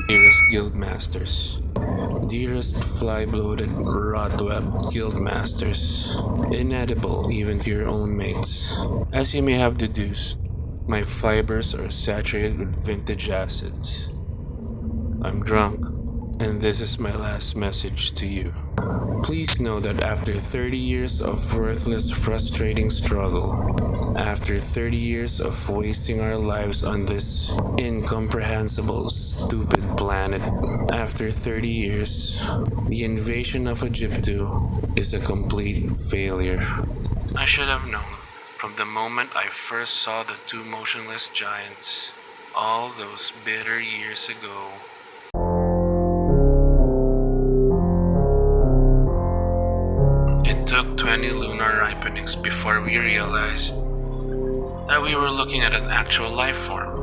Dearest Guildmasters, dearest fly-bloated, rot-webbed Guildmasters, inedible even to your own mates. As you may have deduced, my fibers are saturated with vintage acids. I'm drunk, and this is my last message to you. Please know that after 30 years of worthless, frustrating struggle, after 30 years of wasting our lives on this incomprehensible, stupid planet, after 30 years, the invasion of Egyptu is a complete failure. I should have known from the moment I first saw the two motionless giants, all those bitter years ago. It took 20 lunar ripenings before we realized that we were looking at an actual life form.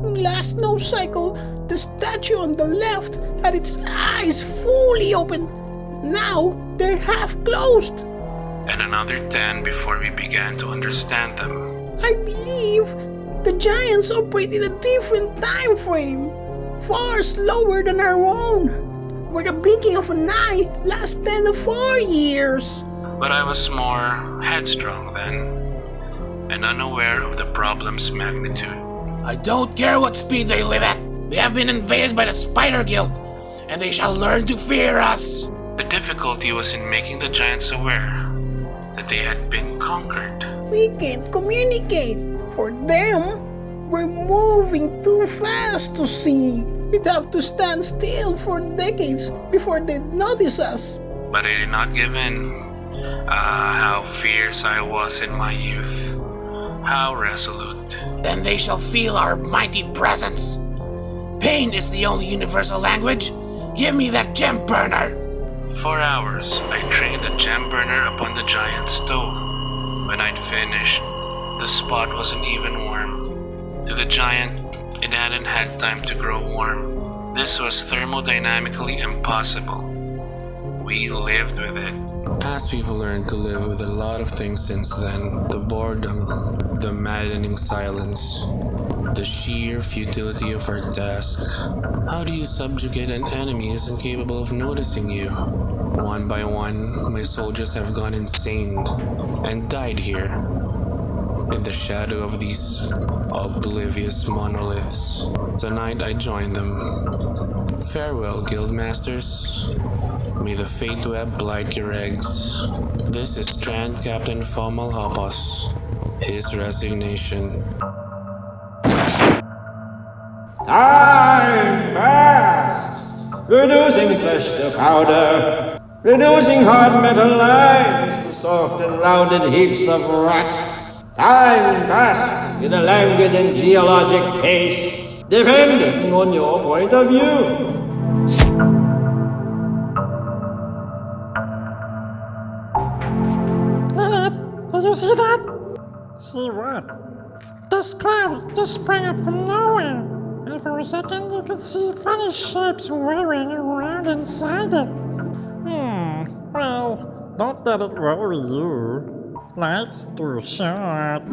Last snow cycle, the statue on the left had its eyes fully open. Now they're half closed. And another 10 before we began to understand them. I believe the giants operate in a different time frame, far slower than our own, where the blinking of an eye lasts 10 to 4 years. But I was more headstrong then, and unaware of the problem's magnitude. I don't care what speed they live at. They have been invaded by the Spider Guild, and they shall learn to fear us. The difficulty was in making the giants aware that they had been conquered. We can't communicate. For them, we're moving too fast to see. We'd have to stand still for decades before they'd notice us. But I did not give in. How fierce I was in my youth. How resolute. Then they shall feel our mighty presence. Pain is the only universal language. Give me that gem burner. For hours, I trained the gem burner upon the giant's toe. When I'd finished, the spot wasn't even warm. To the giant, it hadn't had time to grow warm. This was thermodynamically impossible. We lived with it. As we've learned to live with a lot of things since then, the boredom, the maddening silence, the sheer futility of our task. How do you subjugate an enemy who isn't capable of noticing you? One by one, my soldiers have gone insane and died here, in the shadow of these oblivious monoliths. Tonight I join them. Farewell, Guildmasters. May the fate web blight your eggs. This is Strand Captain Fomalhopos. His resignation. Time passed, reducing flesh to powder, reducing hard metal lines to soft and rounded heaps of rust. Time passed in a languid and geologic pace, depending on your point of view. Lilith, did you see that? See what? This cloud just sprang up from nowhere, and for a second you could see funny shapes whirring around inside it. Well, don't let it worry you. Life's too short.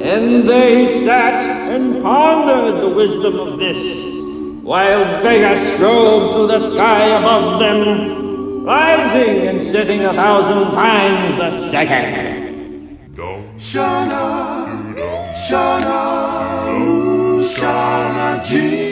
And they sat and pondered the wisdom of this, while Vega strode through the sky above them, rising and setting 1,000 times a second. Shana, Shana, Shana, G.